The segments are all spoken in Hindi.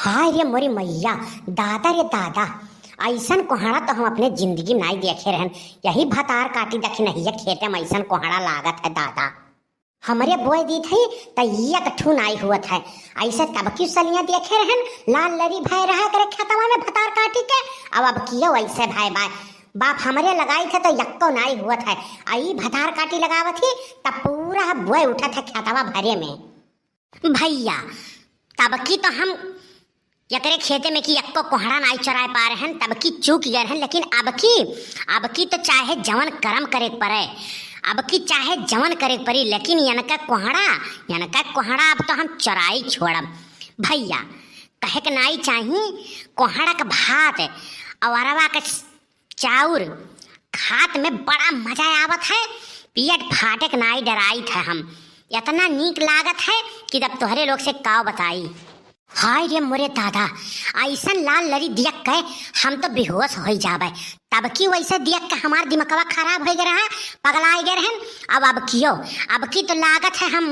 हाय रे मोरी मैया, दादा रे दादा, ऐसन कोहड़ा तो हम अपने जिंदगी में नहीं देखे रहन। यही भतार काटी देखी नहीं है खेते में ऐसन कोहड़ा लागत है दादा। हमरे बोए दी थी त एक ठू नाई हुआ है। ऐसे तब क्यों सलियां देखे रहन, लाल लरी भाई रहा करे खेतवा में भतार काटी के। अब कियो ऐसे भाई भाई बाप हमरे लगाई थे तो यक्को नाई हुआ है। आई भतार काटी लगावत थी तब पूरा बोए उठा था खेतवा भरे में। भैया तब की तो हम यकरे खेते में कि यक्को कोहड़ा नाई चराए पा रहे हैं, तब की चूक गए हैं। लेकिन अब की तो चाहे जवन कर्म करे पड़े, अब की चाहे जवन करे पड़ी, लेकिन यनका कोहड़ा अब तो हम चराई छोड़ब। भैया कहे के नाई चाहिए कोहड़ा का भात और अरवा का चाउर खात में बड़ा मजा आवत है। पियट फाटे के नाई डराई थे हम, इतना नीक लागत है कि जब तोहरे लोग से काव बताई। हाय रे मोरे दादा, ऐसन लाल लरी दियक के हम तो बेहोश हो जावे। तब की वैसे दियक के हमार दिमागवा खराब हो गया रहा, पगला गए रहन। अब की तो लागत है हम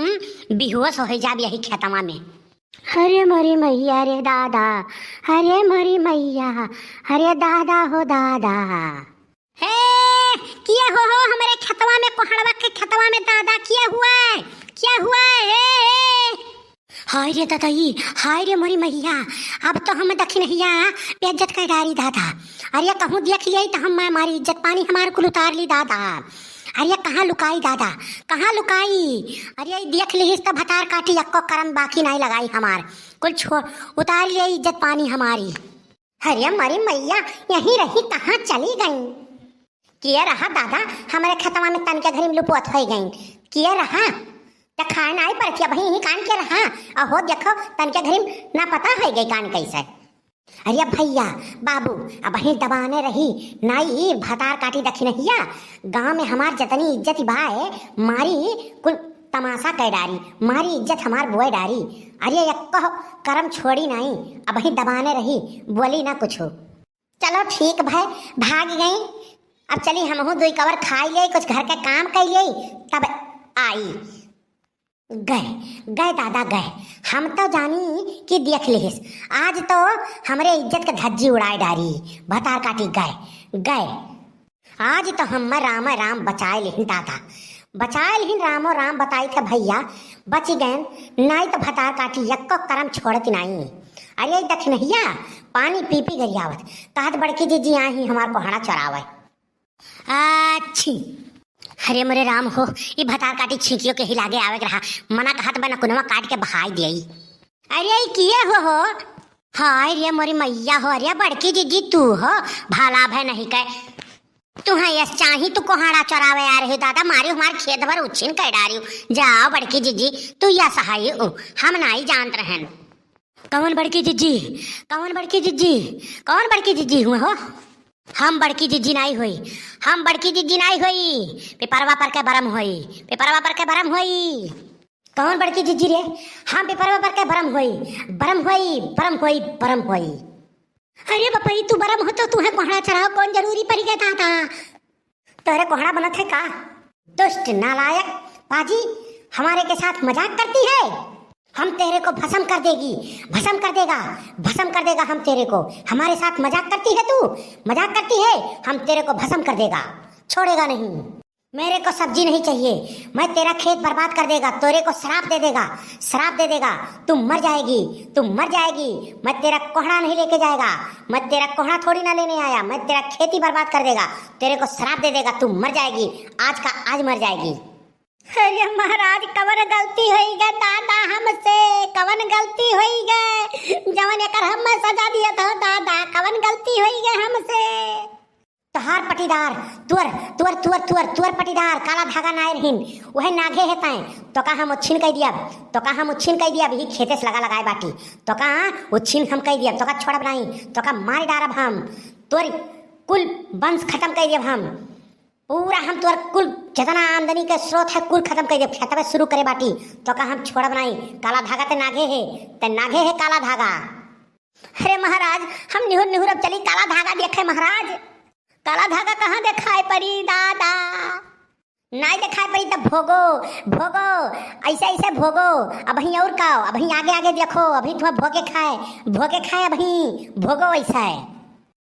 बेहोश हो जाब यही खेतवा में। हरे मरी मैया रे दादा, हरे मरी मैया, हरे दादा हो दादा। हे किया हो हमारे खेतवा में, कोहड़वा के खेतवा में दादा क्या हुआ है, क्या हुआ है? हाय रे दादाई, हाय रे मोरी मैया, अब तो हम दखी नहीं बेइज्जत कर डारी दादा। अरे कहूँ देख लिया तो हम हमारी इज्जत पानी हमारे कुल उतार ली दादा। अरे कहाँ लुकाई दादा, कहाँ लुकाई? अरे देख ली तो भतार काटी यक्को करम बाकी नहीं लगाई हमार कुल छोड़ उतार लिया इज्जत पानी हमारी। अरे मोरी मैया यहीं रही कहाँ चली गई? किया रहा दादा हमारे खेतवा में तन के घरी में लुपुअत हो गई। किया रहा खाए ना पर क्या भाई यही कान के रहा। अहो देखो तन के घरी ना पता हो गई कान कैसे। अरे भैया बाबू अब वहीं दबाने रही नाई भतार काटी दखी नहिया। गांव में हमार जतनी इज्जत बाए मारी कुल तमाशा कह डारी, मारी इज्जत हमार बुए डारी। अरे यक्को करम छोड़ी नहीं, अब वहीं दबाने रही, बोली ना कुछ। चलो ठीक भाई भाग गई। अब चली हम दुई कवर खाई ले, कुछ घर के काम कर ले, तब आई। गए दादा गए। हम तो जानी कि देख लिस आज तो हमरे इज्जत के धज्जी उड़ाए डारी। भतार काटी गए आज तो हम राम राम बचाए लिहिन दादा, बचाए लिहिन रामो राम बताई थे भैया, बच गए नहीं तो भतार काटी यक्को करम छोड़त नहीं। अरे देख नहिया पानी पी पी गरियावत कहत बड़की जीजी आई हमार कोहड़ा चरावे। अच्छी अरे मोरे राम हो, ये भतार काटी छींकियों के हिलागे आवे रहा, मना कहत बना कुनवा काट के बहाई दियई। अरे किए हो हाय रे मोरी मैया हो। अरे बड़की जीजी तू हो भाला भय नहीं कह तू है यस चाही तू कोहाड़ा चरावे आ रही दादा, मारी हमारे खेत भर उछिन कह डारी। जाओ बड़की जीजी तू या सहाय हम नहीं जानत रहन। कौन बड़की जीजी, कौन बड़की जीजी, कौन बड़की जीजी हुए हो? हम बड़की जीजी नहीं हुई, हम बड़की जीजी नहीं हुई, पेपरवा पर के बरम हुई, पेपरवा पर के बरम हुई। कौन बड़की जीजी रे? हम पेपरवा पर के बरम हुई, बरम हुई, बरम हुई, बरम हुई। अरे बपई तू बरम हो तो तुम्हें कोहड़ा चढ़ाओ कौन जरूरी पड़ गया था? तोरे कोहड़ा बनत है का? दुष्ट नालायक पाजी हमारे के साथ मजाक करती है। हम तेरे को भस्म कर देगी, भस्म कर देगा, भस्म कर देगा हम तेरे को। हमारे साथ मजाक करती है तू, मजाक करती है, हम तेरे को भस्म कर देगा, छोड़ेगा नहीं। मेरे को सब्जी नहीं चाहिए, मैं तेरा खेत बर्बाद कर देगा, तेरे को श्राप दे देगा, श्राप दे देगा, तू मर जाएगी, तू मर जाएगी। मैं तेरा कोहड़ा नहीं लेके जाएगा, मैं तेरा कोहड़ा थोड़ी ना लेने आया, मैं तेरा खेती बर्बाद कर देगा, तेरे को श्राप दे देगा, तू मर जाएगी, आज का आज मर जाएगी। अरे महाराज कवन गलती होई गए दादा हमसे, कवन गलती होई गए जवन एकर हम सजा दिया था दादा, कवन गलती होई गए हमसे। तोहार पटीदार तुअर तुअर तुअर तुअर तुअर पटीदार काला धागा नाय रहीन वह नागे है ताए तो का हम उछिन कह दिया, तो का हम उछिन कह दिया भी खेते से लगा लगाए बाटी, तो का उछिन हम कह दिया, तो का छोड़ब नहीं, तो का मार डारब हम, तोर कुल वंश खत्म कर दिया हम, पूरा हम तोर कुल जितना आमदनी के स्रोत है कुल खत्म कर दे, खेतवे शुरू करे बाटी, तो का हम छोड़ब नहीं। काला धागा ते नागे है काला धागा। अरे महाराज हम निहुर निहुर अब चली काला धागा देखे महाराज, काला धागा कहाँ देखाए परी दादा, नहीं दिखाई पड़ी तब भोगो भोगो, ऐसे ऐसे भोगो। अब ही और खाओ, अब ही आगे आगे देखो, अभी थोड़ा भोगे खाए अब ही भोगो ऐसा है।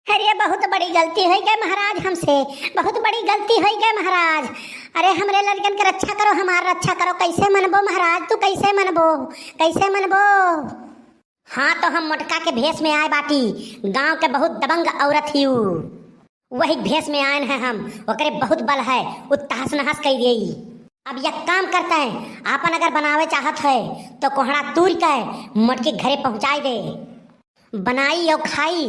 अरे बहुत बड़ी गलती हो गई महाराज हमसे, बहुत बड़ी गलती हो गई महाराज। अरे हमरे लड़कन के रक्षा करो, हमारा रक्षा करो। कैसे मनबो महाराज, तू कैसे मनबो, कैसे मनबो? हाँ तो हम मोटका के भेष में आए बाटी, गांव के बहुत दबंग औरत ही वही भेष में आए हैं हम। ओकरे बहुत बल है, वो तहस नहस कर गई। अब यह काम करता है, आपन अगर बनावे चाहत है तो कोहड़ा तूर के मोटके घरे पहुंचाई दे, बनाई और खाई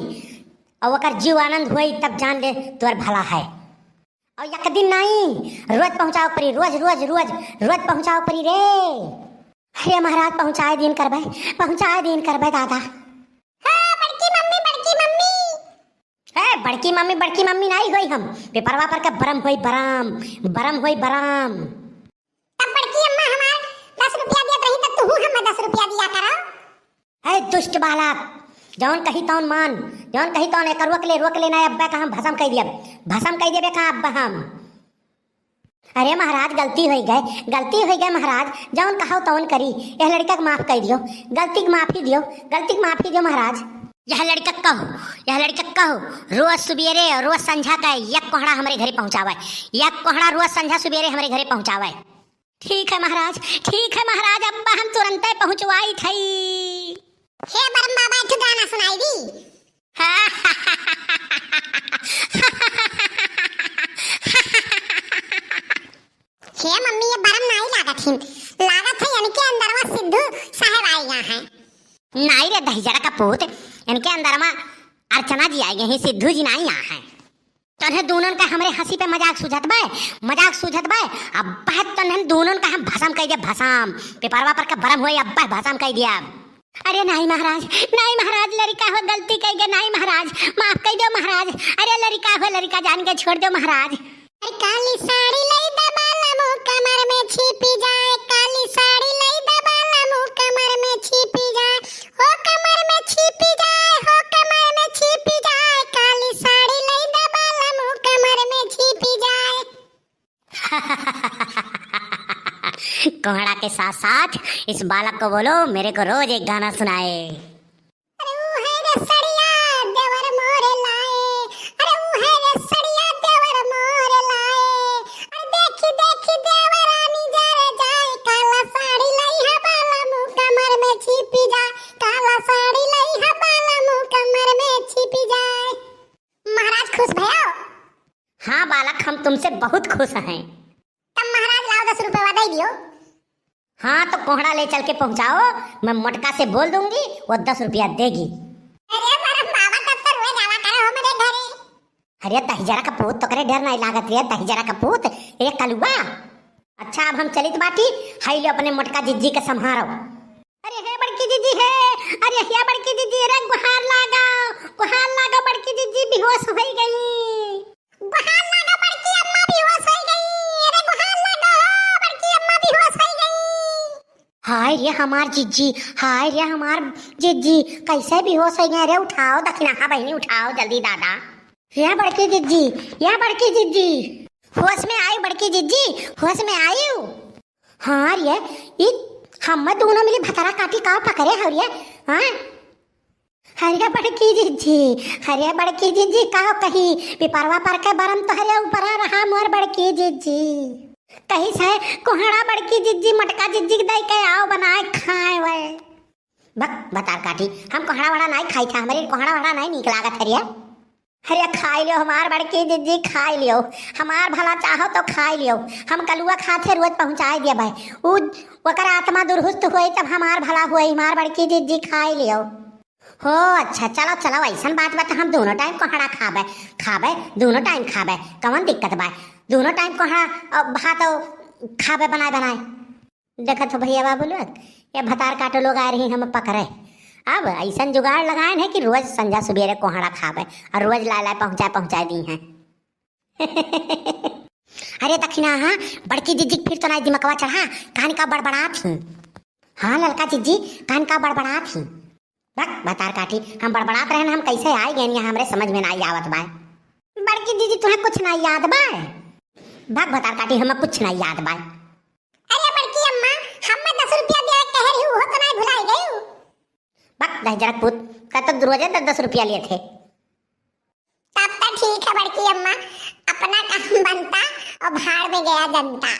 और ओकर जीव आनंद हुई, तब जान ले तोर भला है। और एक दिन नहीं, रोज पहुंचाओ परी, रोज रोज रोज रोज पहुंचाओ परी रे। अरे महाराज पहुंचाए दिन करबे दादा। बड़की मम्मी नहीं होई हम, पेपरवा पर का बरम होई बरम। तब बड़की अम्मा हमार 10 रुपया देत रही तब तू हमें 10 रुपया दिया करो। है दुष्ट बालक, जौन कही तौन मान, जौन कही तौन एक रोक ले ना। अब्बा का हम भसम कह देबे का अब्बा हम। अरे महाराज गलती हो गई महाराज, जौन कहो तौन करी। यह लड़का को माफ कर दियो, गलती की माफी दियो महाराज। यह लड़का कहो रोज सुबेरे रोज संझा का एक कोहड़ा हमारे घरे पहुंचावे, एक कोहड़ा रोज संझा सुबेरे हमारे घरे पहुंचावे। ठीक है महाराज, अब्बा हम तुरंत पहुंचवाई थी। हे बरम बाबा एक गाना सुनाई दी। हे मम्मी ये बरम नहीं लागत है इनके अंदरवा सिद्धू साहब आई यहाँ है। नहीं रे दहिजरा का पूत, इनके अंदर में अर्चना जी आई हैं, सिद्धू जी नहीं यहाँ है। तन्हे दोनों का हमरे हंसी पे मजाक सूझत बे। अब बात तन्हे दोनों का हम भसम कह दिया, भसम पेपरवा पर का बरम हुई, अब भसम कह दिया। अरे नहीं महाराज, लड़का हो गलती कह गया, नहीं महाराज माफ कर दो महाराज। अरे लड़का जान के छोड़ दो महाराज। अरे काली साड़ी लई दबाला मुंह कमर में छिपी जाए, काली साड़ी लई दबाला मुंह कमर में छिपी जाए, हो कमर में छिपी जाए, हो कमर में छिपी जाए, काली साड़ी लई दबाला मुंह कमर में छिपी जाए। कोहड़ा के साथ साथ इस बालक को बोलो मेरे को रोज एक गाना सुनाए। अरे वो है रे सड़िया देवर मोरे लाए, अरे वो है रे सड़िया देवर मोरे लाए, अरे देखी देखी देवरानी जरे जाए, काला साड़ी लई है बाला मुंह कमर में छिपी जाए, काला साड़ी लई है बाला मुंह कमर में छिपी जाए। महाराज खुश भयो? हाँ बालक हम तुमसे बहुत खुश हैं। तब महाराज लाओ 10 रुपए दे दियो। हाँ तो कोहड़ा ले चल के पहुंचाओ, मैं मोटका से बोल दूंगी, वो 10 रुपया देगी। अरे बरम बाबा तब तो रोज आवा करो मेरे घरे। अरे दहिजरा का पूत तो करे डर नहीं लागत रे, दहिजरा का पूत एक कलुआ। अच्छा अब हम चलित बाटी, हाई लो अपने मोटका जिज्जी के संभारो। अरे हे बड़की जिज्जी है, अरे हे बड़की जिज्जी, अरे गुहार लागा बड़की जिज्जी बेहोश हो गई। गुहार लागा बड़की अम्मा बेहोश हो गई, अरे गुहार लागा बड़की अम्मा बेहोश हो गई। हाय रे हमार जिज्जी कैसे बेहोश हो गए रे? उठाओ दक्षिणा बहनी, उठाओ जल्दी दादा। या बड़की जिज्जी होश में आई, बड़की जिज्जी होश में आई। हाँ रे हम दोनों मिली भतरा काटी का पकड़े हरिया। हाँ हरिया बड़की जिज्जी का कही पिपरवा पर के बरम तो हरिया ऊपर रहा मोर बड़की जिज्जी। कहीं से कोहड़ा बड़की जिज्जी मटका जिज्जी दई के आओ बनाए खाए वे। बतार काटी हम कोहड़ा वड़ा नहीं खाई था, हमारी कोहड़ा वड़ा नहीं निक लागत हरिया। अरे खाई लियो हमार बड़की जिज्जी, खाई लियो, हमार भला चाहो तो खाई लियो। हम कलुआ खाते रोज पहुंचाए दिया भाई, ओकर आत्मा दुर्हुस्त हुई तब हमार भला हुई, हमार बड़की जिज्जी खाई लियो। हो अच्छा चलो ऐसा बात बता, हम दोनों टाइम कोहड़ा खाबे दोनों टाइम खाबे, कौन दिक्कत बा? दोनों टाइम कोहड़ा भात खाबे बनाए। देखा तो भैया बाबू लोग ये भतार काटो लोग आ रही हम पकड़े। अब ऐसा जुगाड़ लगाए हैं कि रोज संझा सुबेरे कोहड़ा खाबे और रोज ला पहुंचा दी हैं। अरे दक्षिणा हाँ बड़की जिज्जी फिर तो नहीं दिमकवा चढ़ा, कान का बड़बड़ा थी। हाँ ललका जिज्जी कान का बड़बड़ा थी। बतार काटी हम बड़बड़ात रहे, हम कैसे आए गए यहाँ, हमरे समझ में नहीं आवत बा। बड़की जिज्जी तुम्हें कुछ नहीं याद बा? भाग भतार काटी, हमें कुछ नहीं याद बा। अरे बड़की अम्मा, हम 10 रुपया दे कह रही हूँ, तो नहीं भुलाई गई। भाग दहजरक पुत, का तो रोजे 10 रुपया लिए थे। तब तो ठीक है बड़की अम्मा, अपना काम बनता और भाड़ में गया जनता।